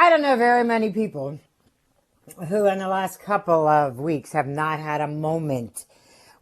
I don't know very many people who in the last couple of weeks have not had a moment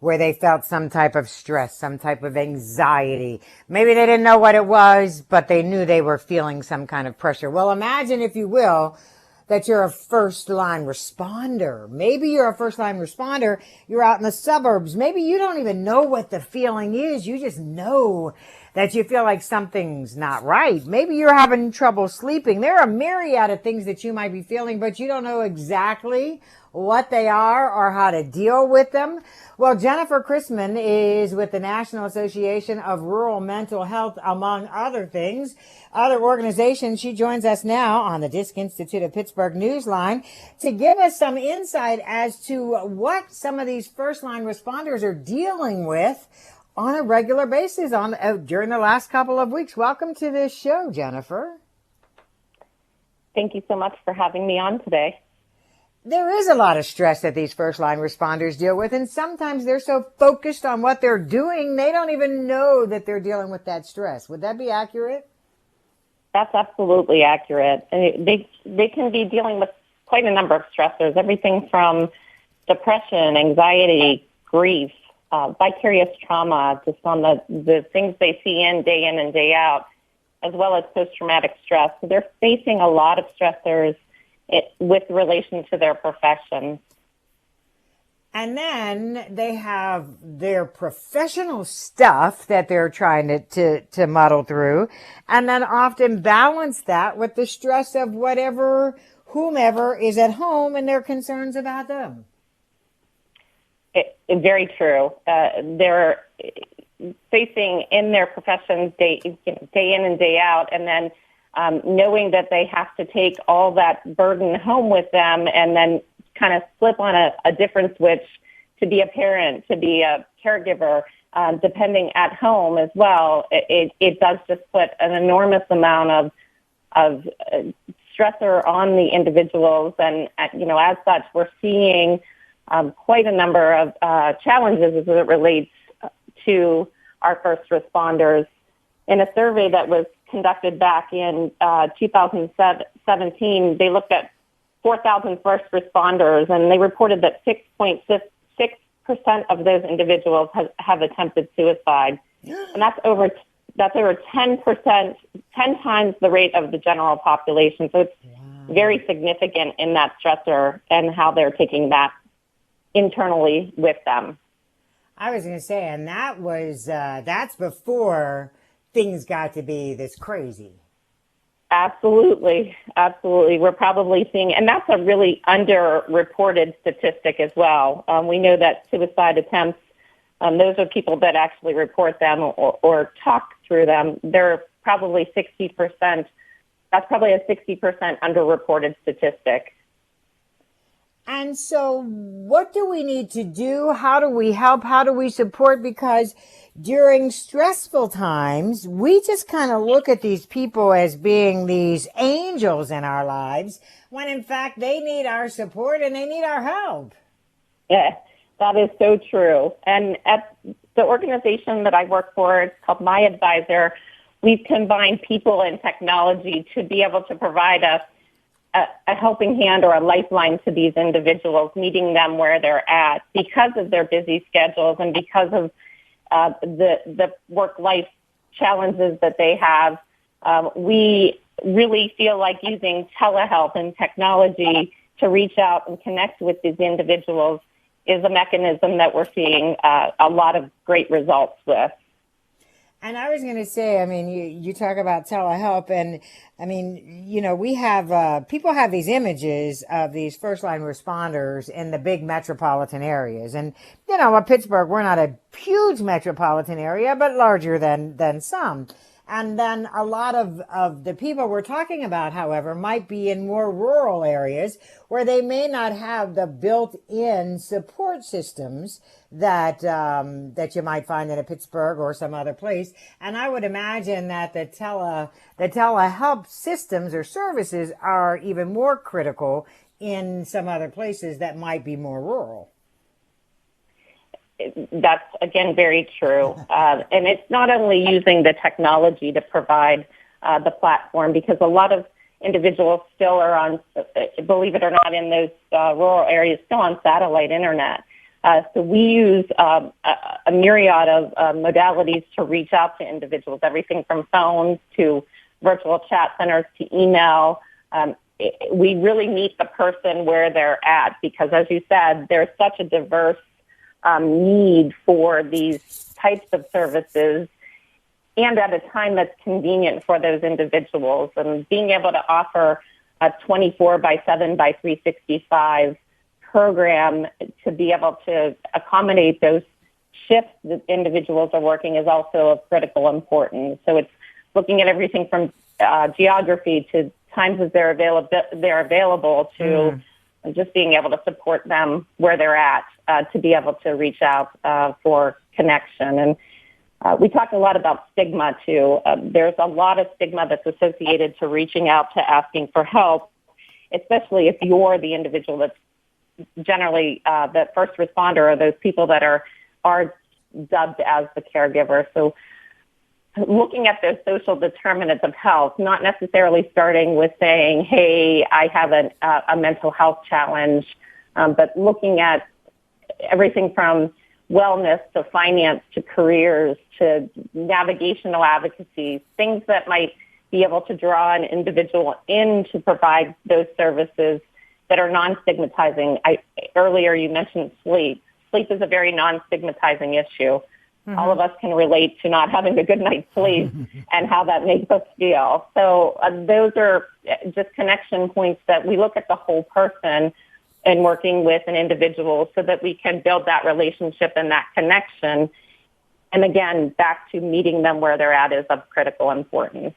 where they felt some type of stress, some type of anxiety. Maybe they didn't know what it was, but they knew they were feeling some kind of pressure. Well, imagine, if you will, that you're a first-line responder. Maybe you're a first-line responder. You're out in the suburbs. Maybe you don't even know what the feeling is. You just know that you feel like something's not right. Maybe you're having trouble sleeping. There are a myriad of things that you might be feeling, but you don't know exactly what they are or how to deal with them. Well, Jennifer Christman is with the National Association of Rural Mental Health, among other things, other organizations. She joins us now on the Disc Institute of Pittsburgh Newsline to give us some insight as to what some of these first-line responders are dealing with on a regular basis during the last couple of weeks. Welcome to this show, Jennifer. Thank you so much for having me on today. There is a lot of stress that these first-line responders deal with, and sometimes they're so focused on what they're doing, they don't even know that they're dealing with that stress. Would that be accurate? That's absolutely accurate. And they can be dealing with quite a number of stressors, everything from depression, anxiety, grief, vicarious trauma, just on the things they see in and day out, as well as post-traumatic stress. So they're facing a lot of stressors with relation to their profession. And then they have their professional stuff that they're trying to muddle through, and then often balance that with the stress of whomever is at home and their concerns about them. Very true. They're facing in their professions day in and day out, and then knowing that they have to take all that burden home with them and then kind of flip on a different switch to be a parent, to be a caregiver, depending at home as well. It does just put an enormous amount of stressor on the individuals. And, as such, we're seeing quite a number of challenges as it relates to our first responders. In a survey that was conducted back in 2017, they looked at 4,000 first responders, and they reported that 6.6% of those individuals have attempted suicide. And that's over 10%, 10 times the rate of the general population. So it's very significant in that stressor and how they're taking that internally with them. I was going to say, and that's before things got to be this crazy. Absolutely. We're probably seeing, and that's a really underreported statistic as well. We know that suicide attempts, those are people that actually report them or talk through them. They're probably 60%. That's probably a 60% underreported statistic. And so what do we need to do? How do we help? How do we support? Because during stressful times, we just kind of look at these people as being these angels in our lives, when in fact they need our support and they need our help. Yeah, that is so true. And at the organization that I work for, it's called MyAdvisor, we've combined people and technology to be able to provide us a helping hand or a lifeline to these individuals, meeting them where they're at because of their busy schedules and because of the work-life challenges that they have. We really feel like using telehealth and technology to reach out and connect with these individuals is a mechanism that we're seeing a lot of great results with. And I was going to say, I mean, you talk about telehealth, and I mean, we have, people have these images of these first-line responders in the big metropolitan areas. And, at Pittsburgh, we're not a huge metropolitan area, but larger than some. And then a lot of the people we're talking about, however, might be in more rural areas where they may not have the built-in support systems that you might find in a Pittsburgh or some other place. And I would imagine that the telehealth systems or services are even more critical in some other places that might be more rural. That's, again, very true. And it's not only using the technology to provide the platform, because a lot of individuals still are on, believe it or not, in those rural areas, still on satellite internet. So we use a myriad of modalities to reach out to individuals, everything from phones to virtual chat centers to email. We really meet the person where they're at because, as you said, there's such a diverse need for these types of services and at a time that's convenient for those individuals. And being able to offer a 24/7/365 program to be able to accommodate those shifts that individuals are working is also of critical importance. So it's looking at everything from geography to times that they're available to just being able to support them where they're at to be able to reach out for connection. And we talk a lot about stigma, too. There's a lot of stigma that's associated to reaching out to asking for help, especially if you're the individual that's generally the first responder or those people that are dubbed as the caregiver. So looking at those social determinants of health, not necessarily starting with saying, hey, I have a mental health challenge, but looking at everything from wellness to finance to careers to navigational advocacy, things that might be able to draw an individual in to provide those services that are non-stigmatizing. Earlier you mentioned sleep. Sleep is a very non-stigmatizing issue. Mm-hmm. All of us can relate to not having a good night's sleep and how that makes us feel. So those are just connection points that we look at the whole person and working with an individual so that we can build that relationship and that connection. And again, back to meeting them where they're at is of critical importance.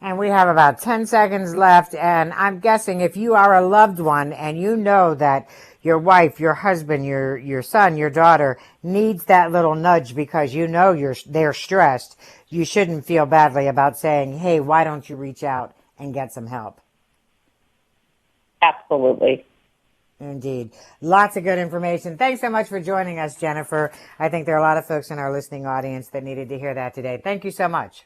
And we have about 10 seconds left. And I'm guessing if you are a loved one and you know that your wife, your husband, your son, your daughter needs that little nudge because you know they're stressed, you shouldn't feel badly about saying, hey, why don't you reach out and get some help? Absolutely. Indeed. Lots of good information. Thanks so much for joining us, Jennifer. I think there are a lot of folks in our listening audience that needed to hear that today. Thank you so much.